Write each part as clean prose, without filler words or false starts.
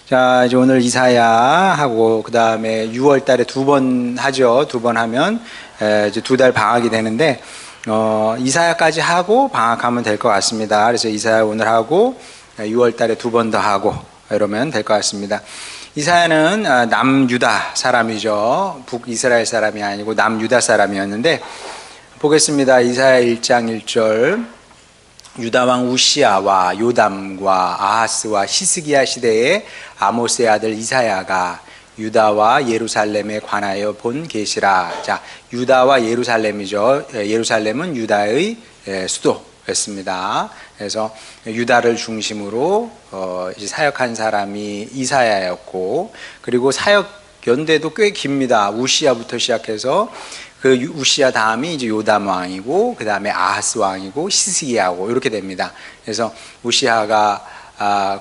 자, 이제 오늘 이사야하고 그 다음에 6월 달에 두 번 하죠. 두 번 하면 이제 2달 방학이 되는데 이사야까지 하고 방학하면 될 것 같습니다. 그래서 이사야 오늘 하고 6월 달에 두 번 더 하고 이러면 될 것 같습니다. 이사야는 남유다 사람이죠. 북이스라엘 사람이 아니고 남유다 사람이었는데 보겠습니다. 이사야 1장 1절. 유다왕 우시아와 요담과 아하스와 히스기야 시대에 아모스의 아들 이사야가 유다와 예루살렘에 관하여 본 계시라. 자, 유다와 예루살렘이죠. 예루살렘은 유다의 수도였습니다. 그래서 유다를 중심으로 이제 사역한 사람이 이사야였고, 그리고 사역 연대도 꽤 깁니다. 우시아부터 시작해서 그 우시아 다음이 이제 요담 왕이고, 그 다음에 아하스 왕이고, 히스기야고 이렇게 됩니다. 그래서 우시아가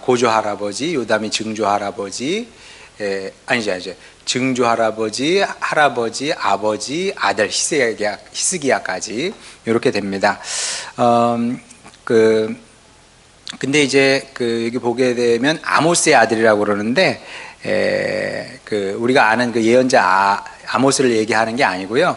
고조 할아버지, 요담이 증조 할아버지, 아니죠. 증조 할아버지, 아버지, 아들 히스기야까지 이렇게 됩니다. 근데 이제 여기 보게 되면 아모스의 아들이라고 그러는데, 우리가 아는 그 예언자 아모스를 얘기하는 게 아니고요.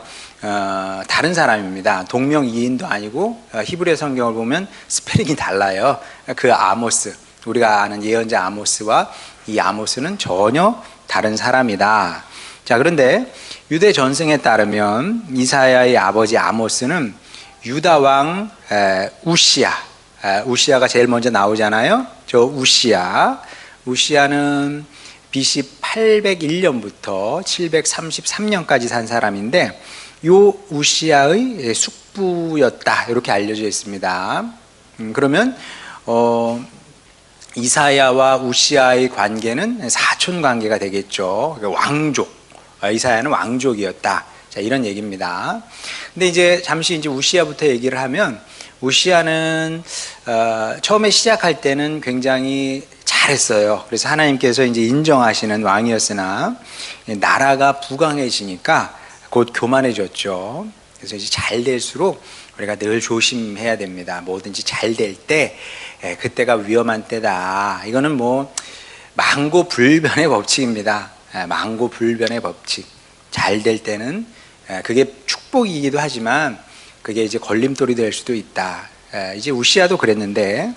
다른 사람입니다. 동명이인도 아니고, 히브리 성경을 보면 스펠링이 달라요. 그 아모스, 우리가 아는 예언자 아모스와 이 아모스는 전혀 다른 사람이다. 자, 그런데 유대 전승에 따르면 이사야의 아버지 아모스는 유다 왕 우시아가 제일 먼저 나오잖아요. 저 우시아는 BC 801년부터 733년까지 산 사람인데, 요 우시아의 숙부였다 이렇게 알려져 있습니다. 그러면 이사야와 우시아의 관계는 사촌 관계가 되겠죠. 왕족, 이사야는 왕족이었다. 자, 이런 얘기입니다. 근데 이제 잠시 이제 우시아부터 얘기를 하면, 우시아는 처음에 시작할 때는 굉장히 잘했어요. 그래서 하나님께서 이제 인정하시는 왕이었으나 나라가 부강해지니까 곧 교만해졌죠. 그래서 이제 잘 될수록 우리가 늘 조심해야 됩니다. 뭐든지 잘 될 때 그때가 위험한 때다. 이거는 뭐 망고불변의 법칙입니다. 망고불변의 법칙. 잘 될 때는 그게 축복이기도 하지만 그게 이제 걸림돌이 될 수도 있다. 이제 우시아도 그랬는데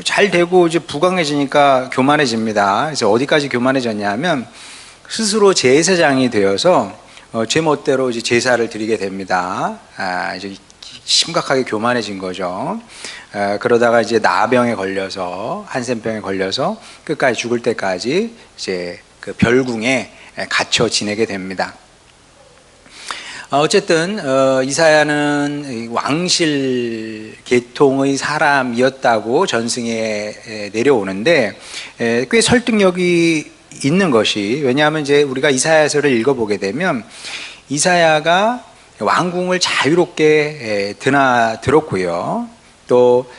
잘 되고 이제 부강해지니까 교만해집니다. 그래서 어디까지 교만해졌냐면 스스로 제사장이 되어서 제멋대로 이제 제사를 드리게 됩니다. 이제 심각하게 교만해진 거죠. 그러다가 이제 나병에 걸려서, 한센병에 걸려서 끝까지 죽을 때까지 이제 그 별궁에 갇혀 지내게 됩니다. 어쨌든 이사야는 왕실 계통의 사람이었다고 전승에 내려오는데 꽤 설득력이 있는 것이, 왜냐하면 이제 우리가 이사야서를 읽어보게 되면 이사야가 왕궁을 자유롭게 드나들었고요. 또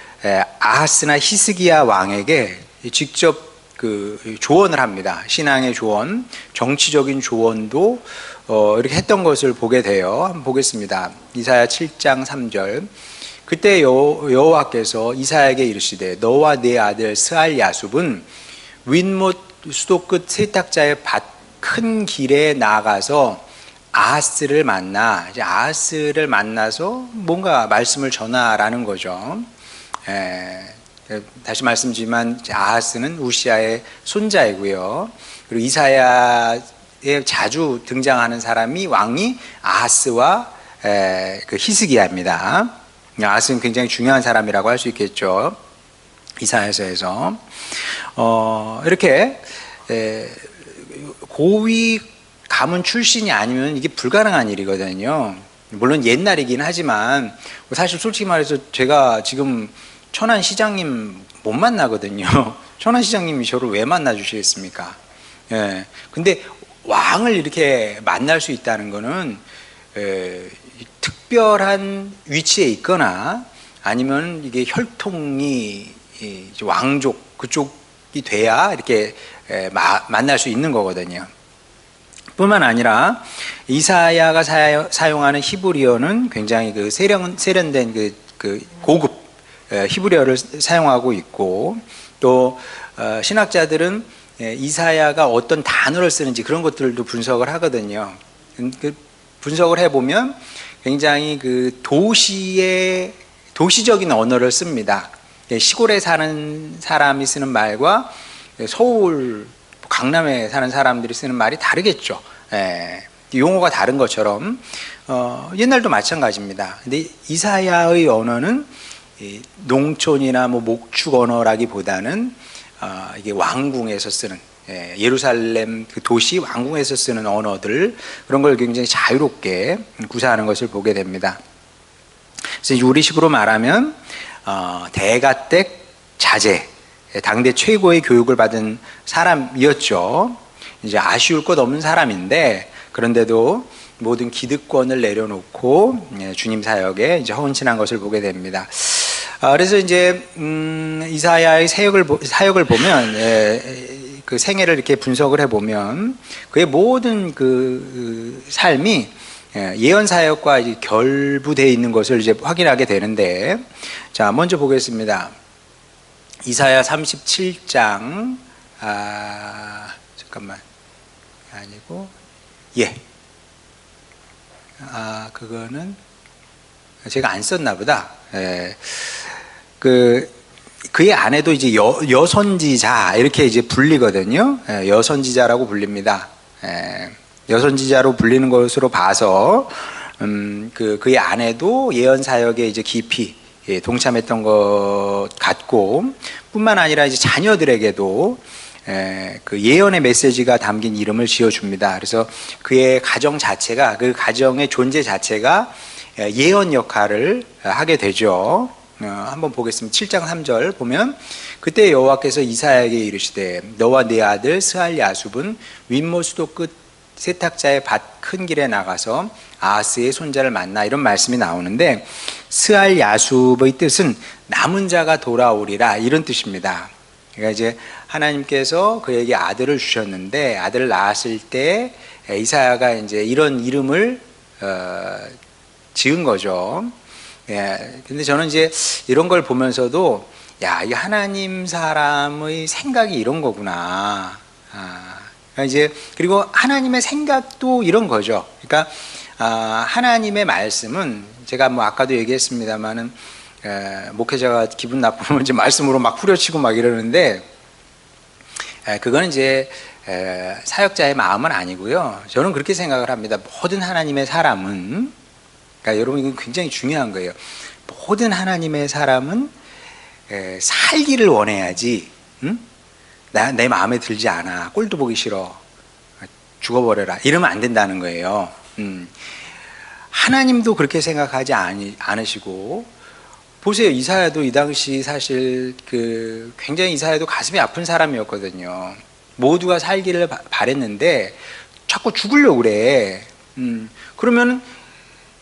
아하스나 히스기야 왕에게 직접 그 조언을 합니다. 신앙의 조언, 정치적인 조언도 이렇게 했던 것을 보게 돼요. 한번 보겠습니다. 이사야 7장 3절. 그때 여호와께서 이사야에게 이르시되 너와 네 아들 스알야숲은 윗못 수도 끝 세탁자의 밭 큰 길에 나가서 아하스를 만나, 이제 아하스를 만나서 뭔가 말씀을 전하라는 거죠. 다시 말씀드리지만 아하스는 우시아의 손자이고요. 그리고 이사야에 자주 등장하는 사람이 왕이 아하스와 그 히스기야입니다. 아하스는 굉장히 중요한 사람이라고 할 수 있겠죠. 이사야서에서 이렇게 고위 가문 출신이 아니면 이게 불가능한 일이거든요. 물론 옛날이긴 하지만 사실 솔직히 말해서 제가 지금 천안시장님 못 만나거든요. 천안시장님이 저를 왜 만나 주시겠습니까? 근데 왕을 이렇게 만날 수 있다는 거는 특별한 위치에 있거나 아니면 이게 혈통이 왕족 그쪽이 돼야 이렇게 만날 수 있는 거거든요. 뿐만 아니라 이사야가 사용하는 히브리어는 굉장히 세련된 고급 히브리어를 사용하고 있고, 또 신학자들은 이사야가 어떤 단어를 쓰는지 그런 것들도 분석을 하거든요. 그 분석을 해보면 굉장히 그 도시적인 언어를 씁니다. 시골에 사는 사람이 쓰는 말과 서울, 강남에 사는 사람들이 쓰는 말이 다르겠죠. 용어가 다른 것처럼 옛날도 마찬가지입니다. 근데 이사야의 언어는 농촌이나 뭐 목축 언어라기보다는 이게 왕궁에서 쓰는 예루살렘 그 도시 왕궁에서 쓰는 언어들 그런 걸 굉장히 자유롭게 구사하는 것을 보게 됩니다. 그래서 우리식으로 말하면 대가댁 자제 당대 최고의 교육을 받은 사람이었죠. 이제 아쉬울 것 없는 사람인데 그런데도 모든 기득권을 내려놓고 주님 사역에 이제 헌신한 것을 보게 됩니다. 그래서 이제 이사야의 사역을 보면 그 생애를 이렇게 분석을 해보면 그의 모든 그 삶이 예언 사역과 결부되어 있는 것을 이제 확인하게 되는데, 자 먼저 보겠습니다. 이사야 37장 잠깐만 아니고 그거는 제가 안 썼나 보다. 그의 아내도 이제 여선지자 이렇게 이제 불리거든요. 여선지자라고 불립니다. 여선지자로 불리는 것으로 봐서 그의 아내도 예언 사역에 이제 깊이 동참했던 것 같고, 뿐만 아니라 이제 자녀들에게도 그 예언의 메시지가 담긴 이름을 지어줍니다. 그래서 그의 가정 자체가, 그 가정의 존재 자체가 예언 역할을 하게 되죠. 한번 보겠습니다. 7장 3절 보면, 그때 여호와께서 이사야에게 이르시되 너와 네 아들 스알 야숲은 윗모수도 끝 세탁자의 밭 큰 길에 나가서 아하스의 손자를 만나, 이런 말씀이 나오는데, 스알 야숲의 뜻은 남은 자가 돌아오리라, 이런 뜻입니다. 그러니까 이제 하나님께서 그에게 아들을 주셨는데, 아들을 낳았을 때 이사야가 이제 이런 이름을 지은 거죠. 근데 저는 이제 이런 걸 보면서도, 야, 이 하나님 사람의 생각이 이런 거구나. 그러니까 이제 그리고 하나님의 생각도 이런 거죠. 그러니까 하나님의 말씀은, 제가 뭐 아까도 얘기했습니다만은 목회자가 기분 나쁘면 이제 말씀으로 막 후려치고 막 이러는데, 그거는 이제 사역자의 마음은 아니고요. 저는 그렇게 생각을 합니다. 모든 하나님의 사람은, 그러니까 여러분 이건 굉장히 중요한 거예요. 모든 하나님의 사람은 살기를 원해야지, 내 마음에 들지 않아, 꼴도 보기 싫어, 죽어버려라, 이러면 안 된다는 거예요. 하나님도 그렇게 생각하지 않으시고, 보세요. 이사야도 이 당시 사실 굉장히 이사야도 가슴이 아픈 사람이었거든요. 모두가 살기를 바랬는데 자꾸 죽으려고 그래. 그러면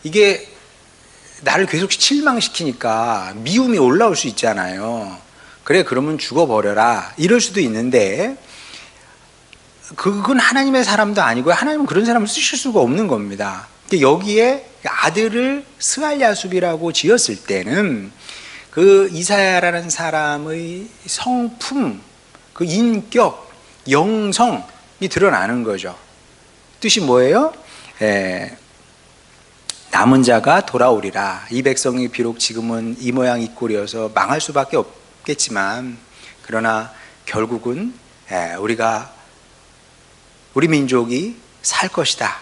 이게 나를 계속 실망시키니까 미움이 올라올 수 있잖아요. 그래, 그러면 죽어버려라, 이럴 수도 있는데, 그건 하나님의 사람도 아니고 하나님은 그런 사람을 쓰실 수가 없는 겁니다. 여기에 아들을 스알야숲이라고 지었을 때는 그 이사야라는 사람의 성품, 그 인격, 영성이 드러나는 거죠. 뜻이 뭐예요? 남은 자가 돌아오리라. 이 백성이 비록 지금은 이 모양 이 꼴이어서 망할 수밖에 없겠지만, 그러나 결국은 우리 민족이 살 것이다,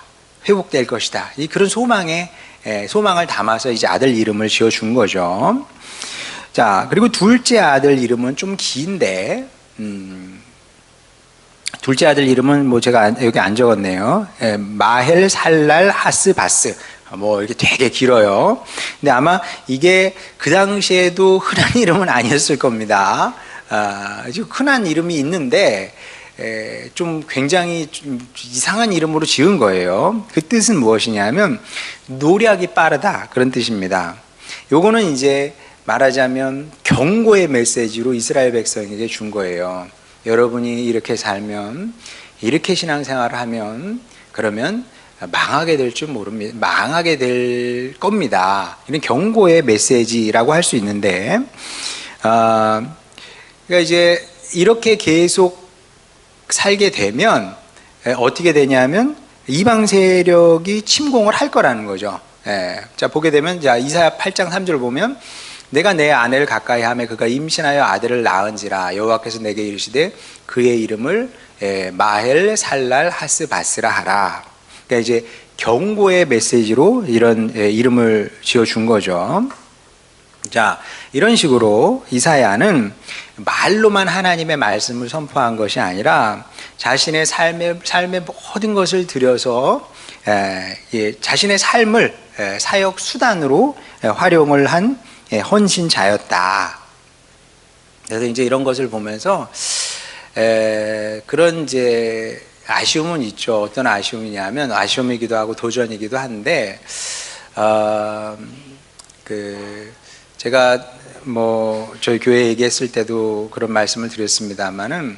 회복될 것이다, 그런 소망을 담아서 이제 아들 이름을 지어준 거죠. 자, 그리고 둘째 아들 이름은 좀 긴데, 둘째 아들 이름은 뭐 제가 여기 안 적었네요. 마헬 살랄 하스 바스, 뭐 이렇게 되게 길어요. 근데 아마 이게 그 당시에도 흔한 이름은 아니었을 겁니다. 흔한 이름이 있는데 좀 굉장히 좀 이상한 이름으로 지은 거예요. 그 뜻은 무엇이냐면 노력이 빠르다, 그런 뜻입니다. 요거는 이제 말하자면 경고의 메시지로 이스라엘 백성에게 준 거예요. 여러분이 이렇게 살면, 이렇게 신앙생활을 하면, 그러면 망하게 될 줄 모릅니다. 망하게 될 겁니다. 이런 경고의 메시지라고 할 수 있는데, 그러니까 이제 이렇게 계속 살게 되면 어떻게 되냐면 이방 세력이 침공을 할 거라는 거죠. 자, 보게 되면, 자, 이사야 8장 3절 보면, 내가 내 아내를 가까이 하며 그가 임신하여 아들을 낳은지라 여호와께서 내게 이르시되 그의 이름을 마헬 살랄 하스바스라 하라. 그러니까 이제 경고의 메시지로 이런 이름을 지어준 거죠. 자, 이런 식으로 이사야는 말로만 하나님의 말씀을 선포한 것이 아니라 자신의 삶의 모든 것을 들여서 자신의 삶을 사역 수단으로 활용을 한 헌신자였다. 그래서 이제 이런 것을 보면서 그런 이제 아쉬움은 있죠. 어떤 아쉬움이냐면 아쉬움이기도 하고 도전이기도 한데 제가 뭐 저희 교회 얘기했을 때도 그런 말씀을 드렸습니다만은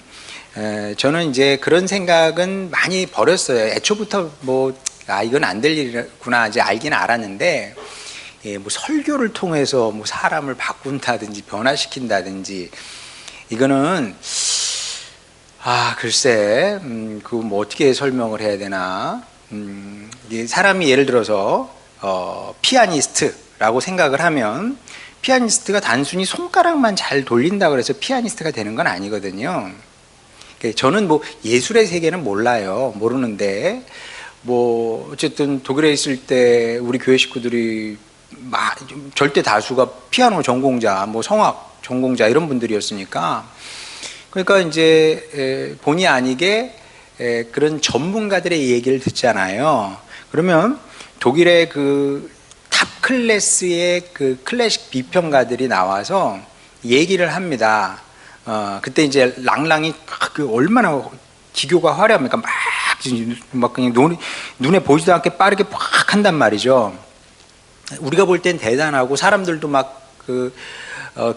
저는 이제 그런 생각은 많이 버렸어요. 애초부터 뭐 이건 안 될 일이구나 이제 알긴 알았는데 뭐 설교를 통해서 뭐 사람을 바꾼다든지 변화시킨다든지 이거는 글쎄 그거 뭐 어떻게 설명을 해야 되나. 사람이 예를 들어서 피아니스트라고 생각을 하면 피아니스트가 단순히 손가락만 잘 돌린다고 해서 피아니스트가 되는 건 아니거든요. 저는 뭐 예술의 세계는 모르는데 뭐 어쨌든 독일에 있을 때 우리 교회 식구들이 절대 다수가 피아노 전공자, 뭐 성악 전공자 이런 분들이었으니까 그러니까 이제 본의 아니게 그런 전문가들의 얘기를 듣잖아요. 그러면 독일의 그 탑 클래스의 그 클래식 비평가들이 나와서 얘기를 합니다. 그때 이제 랑랑이 얼마나 기교가 화려합니까? 막 그냥 눈에 보이지도 않게 빠르게 팍 한단 말이죠. 우리가 볼 땐 대단하고 사람들도 막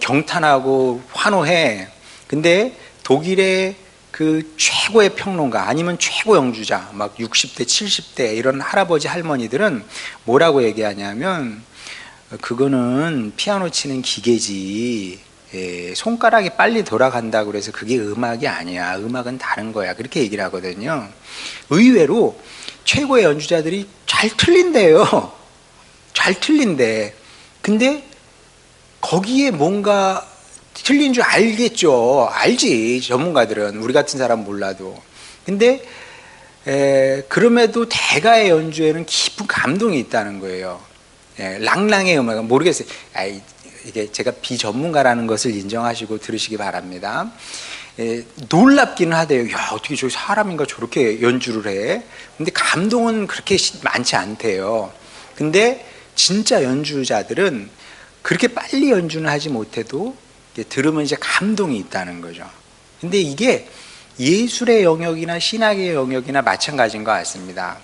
경탄하고 환호해. 근데 독일의 그 최고의 평론가 아니면 최고 연주자 막 60대 70대 이런 할아버지 할머니들은 뭐라고 얘기하냐면 그거는 피아노 치는 기계지 손가락이 빨리 돌아간다고 그래서 그게 음악이 아니야. 음악은 다른 거야. 그렇게 얘기를 하거든요. 의외로 최고의 연주자들이 잘 틀린대요. 잘 틀린데 근데 거기에 뭔가 틀린 줄 알겠죠. 알지. 전문가들은 우리 같은 사람 몰라도. 근데 그럼에도 대가의 연주에는 깊은 감동이 있다는 거예요. 랑랑의 음악은 모르겠어요. 이게 제가 비전문가라는 것을 인정하시고 들으시기 바랍니다. 놀랍기는 하대요. 야, 어떻게 저 사람인가 저렇게 연주를 해? 근데 감동은 그렇게 많지 않대요. 근데 진짜 연주자들은 그렇게 빨리 연주는 하지 못해도 들으면 이제 감동이 있다는 거죠. 근데 이게 예술의 영역이나 신학의 영역이나 마찬가지인 것 같습니다.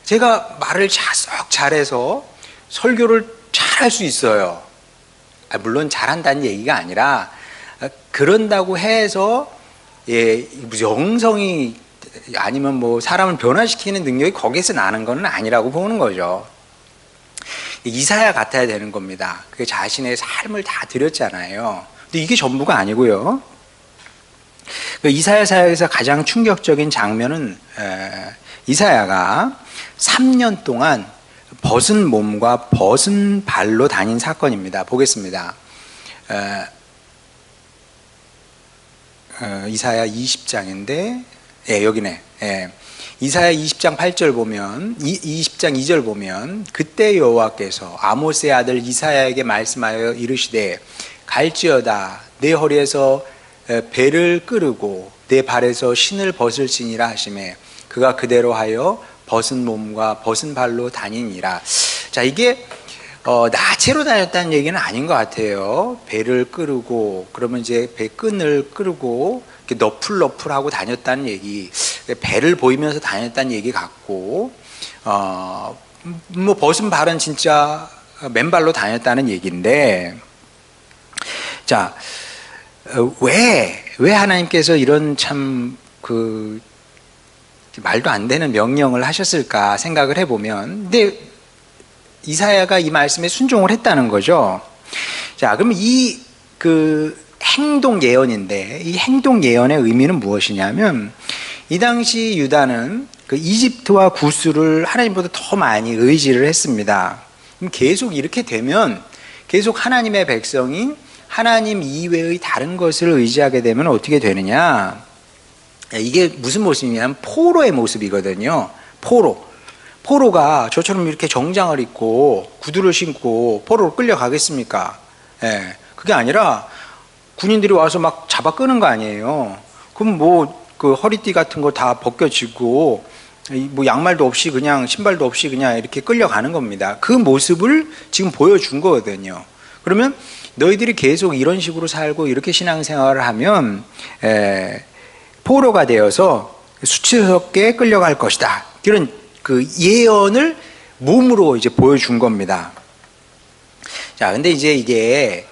제가 말을 쏙 잘해서 설교를 잘할 수 있어요. 물론 잘한다는 얘기가 아니라 그런다고 해서 영성이 아니면 뭐 사람을 변화시키는 능력이 거기에서 나는 건 아니라고 보는 거죠. 이사야 같아야 되는 겁니다. 그 자신의 삶을 다 드렸잖아요. 근데 이게 전부가 아니고요. 이사야 사역에서 가장 충격적인 장면은 이사야가 3년 동안 벗은 몸과 벗은 발로 다닌 사건입니다. 보겠습니다. 이사야 20장인데 여기네. 이사야 20장 8절 보면 20장 2절 보면 그때 여호와께서 아모스의 아들 이사야에게 말씀하여 이르시되 갈지어다 내 허리에서 배를 끄르고 내 발에서 신을 벗을지니라 하시매 그가 그대로 하여 벗은 몸과 벗은 발로 다니니라. 자, 이게 나체로 다녔다는 얘기는 아닌 것 같아요. 배를 끄르고 그러면 이제 배 끈을 끄르고 이렇게 너풀너풀하고 다녔다는 얘기, 배를 보이면서 다녔다는 얘기 같고, 뭐 벗은 발은 진짜 맨발로 다녔다는 얘기인데, 자, 왜 하나님께서 이런 참 말도 안 되는 명령을 하셨을까 생각을 해보면, 근데 이사야가 이 말씀에 순종을 했다는 거죠. 자, 그럼 행동 예언인데, 이 행동 예언의 의미는 무엇이냐면, 이 당시 유다는 그 이집트와 구스를 하나님보다 더 많이 의지를 했습니다. 그럼 계속 이렇게 되면, 계속 하나님의 백성이 하나님 이외의 다른 것을 의지하게 되면 어떻게 되느냐? 이게 무슨 모습이냐면 포로의 모습이거든요. 포로가 저처럼 이렇게 정장을 입고 구두를 신고 포로로 끌려가겠습니까? 예, 그게 아니라 군인들이 와서 막 잡아 끄는 거 아니에요. 그럼 뭐 그 허리띠 같은 거 다 벗겨지고 뭐 양말도 없이 그냥 신발도 없이 그냥 이렇게 끌려가는 겁니다. 그 모습을 지금 보여준 거거든요. 그러면 너희들이 계속 이런 식으로 살고 이렇게 신앙생활을 하면 포로가 되어서 수치스럽게 끌려갈 것이다. 이런 그 예언을 몸으로 이제 보여준 겁니다. 자, 근데 이제 이게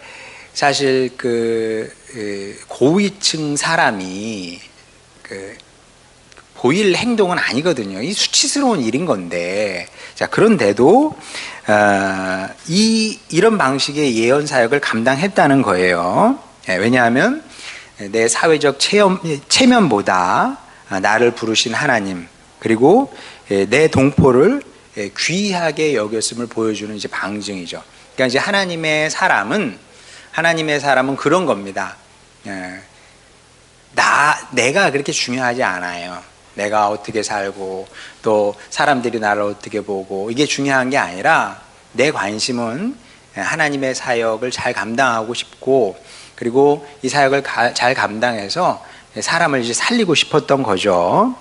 사실 그 고위층 사람이 보일 행동은 아니거든요. 이 수치스러운 일인 건데, 자, 그런데도 이런 방식의 예언 사역을 감당했다는 거예요. 왜냐하면 내 사회적 체면보다 나를 부르신 하나님, 그리고 내 동포를 귀하게 여겼음을 보여주는 이제 방증이죠. 그러니까 이제 하나님의 사람은 그런 겁니다. 내가 그렇게 중요하지 않아요. 내가 어떻게 살고 또 사람들이 나를 어떻게 보고 이게 중요한 게 아니라 내 관심은 하나님의 사역을 잘 감당하고 싶고, 그리고 이 사역을 잘 감당해서 사람을 이제 살리고 싶었던 거죠.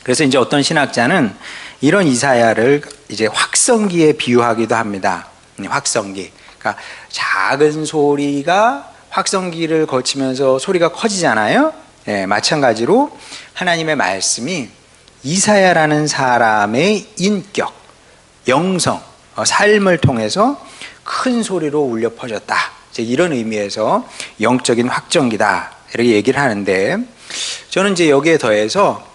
그래서 이제 어떤 신학자는 이런 이사야를 이제 확성기에 비유하기도 합니다. 확성기. 그러니까 작은 소리가 확성기를 거치면서 소리가 커지잖아요. 마찬가지로 하나님의 말씀이 이사야라는 사람의 인격, 영성, 삶을 통해서 큰 소리로 울려 퍼졌다. 이런 의미에서 영적인 확정기다. 이렇게 얘기를 하는데, 저는 이제 여기에 더해서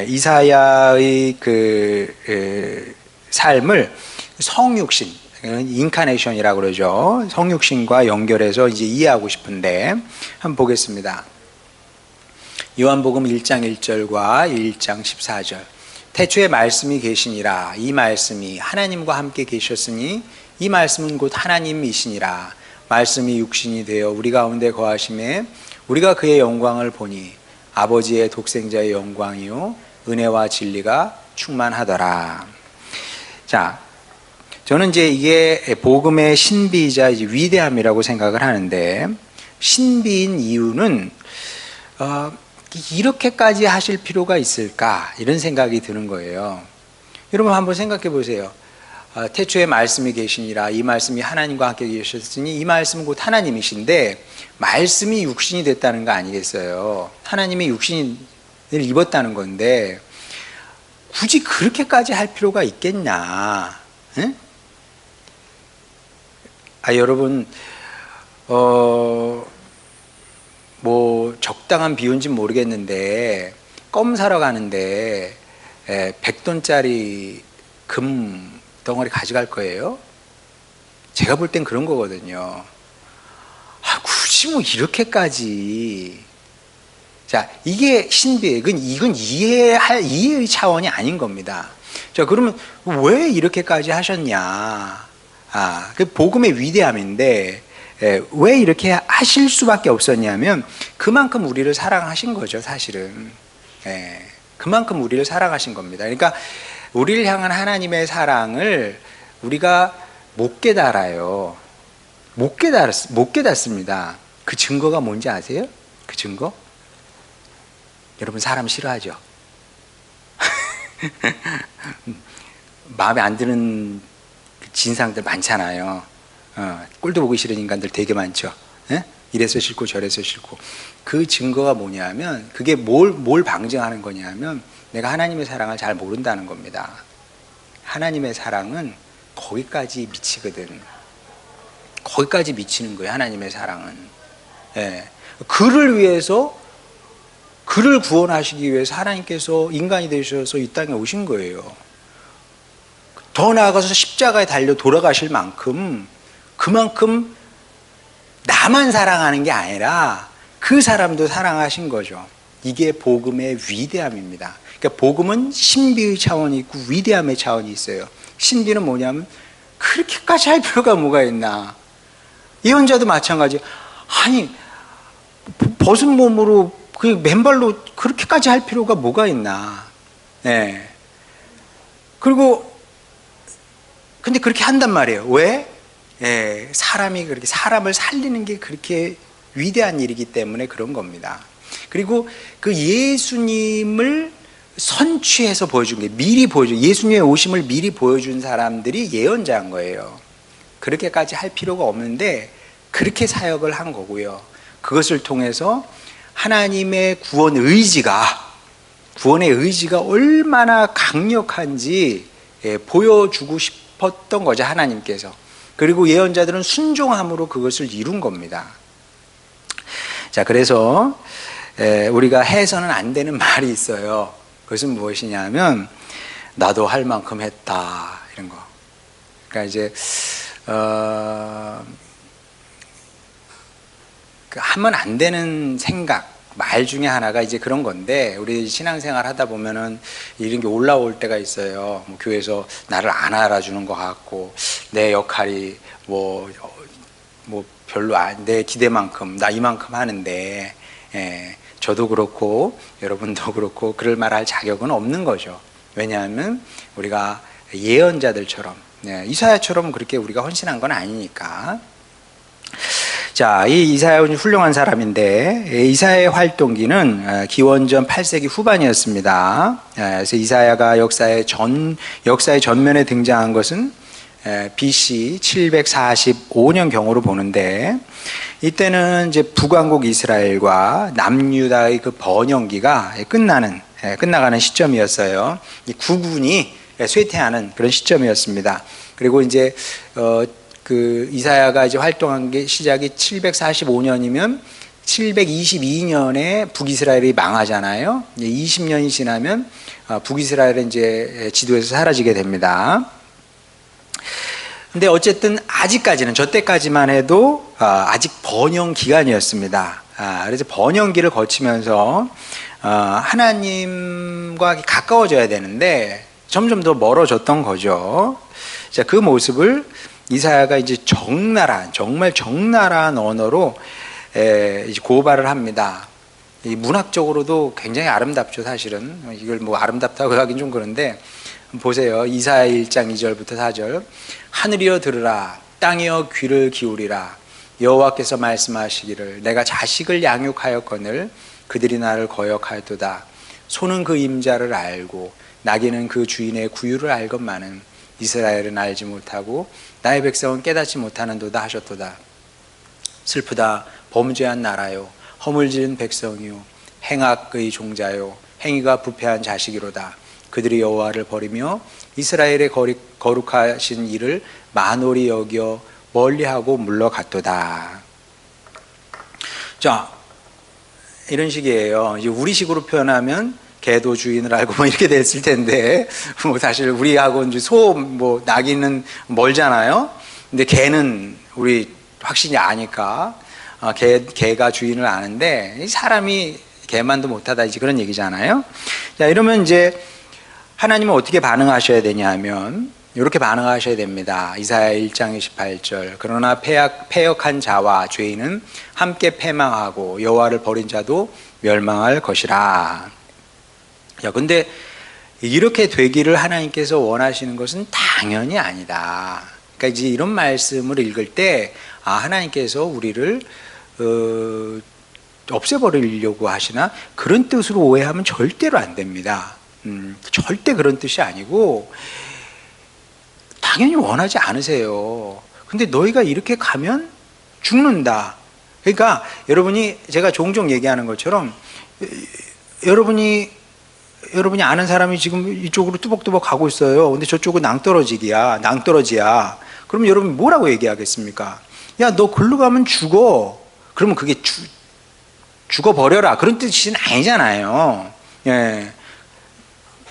이사야의 그 삶을 성육신, 인카네이션이라고 그러죠. 성육신과 연결해서 이제 이해하고 싶은데 한번 보겠습니다. 요한복음 1장 1절과 1장 14절. 태초에 말씀이 계시니라. 이 말씀이 하나님과 함께 계셨으니 이 말씀은 곧 하나님이시니라. 말씀이 육신이 되어 우리 가운데 거하심에 우리가 그의 영광을 보니 아버지의 독생자의 영광이요 은혜와 진리가 충만하더라. 자, 저는 이제 이게 복음의 신비이자 이제 위대함이라고 생각을 하는데, 신비인 이유는 이렇게까지 하실 필요가 있을까, 이런 생각이 드는 거예요. 여러분 한번 생각해 보세요. 태초에 말씀이 계시니라. 이 말씀이 하나님과 함께 계셨으니 이 말씀은 곧 하나님이신데, 말씀이 육신이 됐다는 거 아니겠어요? 하나님이 육신을 입었다는 건데 굳이 그렇게까지 할 필요가 있겠냐? 응? 여러분 뭐 적당한 비유인지는 모르겠는데 껌 사러 가는데 100돈짜리 금 덩어리 가져갈 거예요? 제가 볼 땐 그런 거거든요. 굳이 뭐 이렇게까지. 자, 이게 신비예요. 이건 이해의 차원이 아닌 겁니다. 자, 그러면 왜 이렇게까지 하셨냐? 그 복음의 위대함인데 왜 이렇게 하실 수밖에 없었냐면 그만큼 우리를 사랑하신 거죠, 사실은. 그만큼 우리를 사랑하신 겁니다. 그러니까 우리를 향한 하나님의 사랑을 우리가 못 깨달아요. 못 깨닫습니다. 그 증거가 뭔지 아세요? 그 증거? 여러분 사람 싫어하죠? 마음에 안 드는 진상들 많잖아요. 꼴도 보기 싫은 인간들 되게 많죠. 이래서 싫고 저래서 싫고. 그 증거가 뭐냐면 그게 뭘 방증하는 거냐면 내가 하나님의 사랑을 잘 모른다는 겁니다. 하나님의 사랑은 거기까지 미치거든. 거기까지 미치는 거예요, 하나님의 사랑은. 그를 위해서, 그를 구원하시기 위해서 하나님께서 인간이 되셔서 이 땅에 오신 거예요. 더 나아가서 십자가에 달려 돌아가실 만큼 그만큼 나만 사랑하는 게 아니라 그 사람도 사랑하신 거죠. 이게 복음의 위대함입니다. 그러니까 복음은 신비의 차원이 있고 위대함의 차원이 있어요. 신비는 뭐냐면 그렇게까지 할 필요가 뭐가 있나. 예언자도 마찬가지. 아니 벗은 몸으로 그 맨발로 그렇게까지 할 필요가 뭐가 있나. 네. 그리고 근데 그렇게 한단 말이에요. 왜? 예, 사람이 그렇게 사람을 살리는 게 그렇게 위대한 일이기 때문에 그런 겁니다. 그리고 그 예수님을 선취해서 보여준 게 미리 보여준 예수님의 오심을 미리 보여준 사람들이 예언자인 거예요. 그렇게까지 할 필요가 없는데 그렇게 사역을 한 거고요. 그것을 통해서 하나님의 구원의 의지가 얼마나 강력한지 보여주고 싶었던 거죠, 하나님께서. 그리고 예언자들은 순종함으로 그것을 이룬 겁니다. 자, 그래서 우리가 해서는 안 되는 말이 있어요. 그것은 무엇이냐면 나도 할 만큼 했다, 이런 거. 그러니까 이제 하면 안 되는 생각, 말 중에 하나가 이제 그런 건데, 우리 신앙생활 하다 보면은 이런 게 올라올 때가 있어요. 뭐 교회에서 나를 안 알아주는 것 같고, 내 역할이 뭐 별로 내 기대만큼, 나 이만큼 하는데, 저도 그렇고, 여러분도 그렇고, 그럴 말할 자격은 없는 거죠. 왜냐하면 우리가 예언자들처럼, 이사야처럼 그렇게 우리가 헌신한 건 아니니까. 자, 이 이사야는 훌륭한 사람인데, 이사야의 활동기는 기원전 8세기 후반이었습니다. 그래서 이사야가 역사의 전면에 등장한 것은 BC 745년 경으로 보는데, 이때는 이제 북왕국 이스라엘과 남유다의 그 번영기가 끝나가는 시점이었어요. 이 구군이 쇠퇴하는 그런 시점이었습니다. 그리고 이제 그 이사야가 이제 활동한 게 시작이 745년이면 722년에 북이스라엘이 망하잖아요. 20년이 지나면 북이스라엘은 이제 지도에서 사라지게 됩니다. 근데 어쨌든 아직까지는, 저 때까지만 해도 아직 번영 기간이었습니다. 그래서 번영기를 거치면서 하나님과 가까워져야 되는데 점점 더 멀어졌던 거죠. 자, 그 모습을 이사야가 이제 정말 적나라한 언어로 이제 고발을 합니다. 이 문학적으로도 굉장히 아름답죠, 사실은. 이걸 뭐 아름답다고 하긴 좀 그런데, 보세요. 이사야 1장 2절부터 4절. 하늘이여 들으라, 땅이여 귀를 기울이라. 여호와께서 말씀하시기를, 내가 자식을 양육하였거늘 그들이 나를 거역하였도다. 소는 그 임자를 알고 나귀는 그 주인의 구유를 알건만은 이스라엘은 알지 못하고 나의 백성은 깨닫지 못하는도다 하셨도다. 슬프다. 범죄한 나라요, 허물지은 백성이요, 행악의 종자요, 행위가 부패한 자식이로다. 그들이 여호와를 버리며 이스라엘의 거룩하신 일을 만홀히 여겨 멀리하고 물러갔도다. 자, 이런 식이에요. 이제 우리식으로 표현하면 개도 주인을 알고 뭐 이렇게 됐을 텐데, 뭐 사실 우리하고 이제 나귀는 멀잖아요. 근데 개는 우리 확실히 아니까 개가 주인을 아는데, 사람이 개만도 못하다, 이제 그런 얘기잖아요. 자, 이러면 이제 하나님은 어떻게 반응하셔야 되냐 하면 이렇게 반응하셔야 됩니다. 이사야 1장 28절. 그러나 패역한 자와 죄인은 함께 패망하고 여호와를 버린 자도 멸망할 것이라. 야, 근데 이렇게 되기를 하나님께서 원하시는 것은 당연히 아니다. 그러니까 이제 이런 말씀을 읽을 때, 하나님께서 우리를 없애버리려고 하시나, 그런 뜻으로 오해하면 절대로 안 됩니다. 절대 그런 뜻이 아니고, 당연히 원하지 않으세요. 근데 너희가 이렇게 가면 죽는다. 그러니까 여러분이, 제가 종종 얘기하는 것처럼, 여러분이 아는 사람이 지금 이쪽으로 뚜벅뚜벅 가고 있어요. 근데 저쪽은 낭떠러지야. 그러면 여러분이 뭐라고 얘기하겠습니까? 야, 너 글로 가면 죽어. 그러면 그게 죽어버려라, 그런 뜻은 아니잖아요. 예.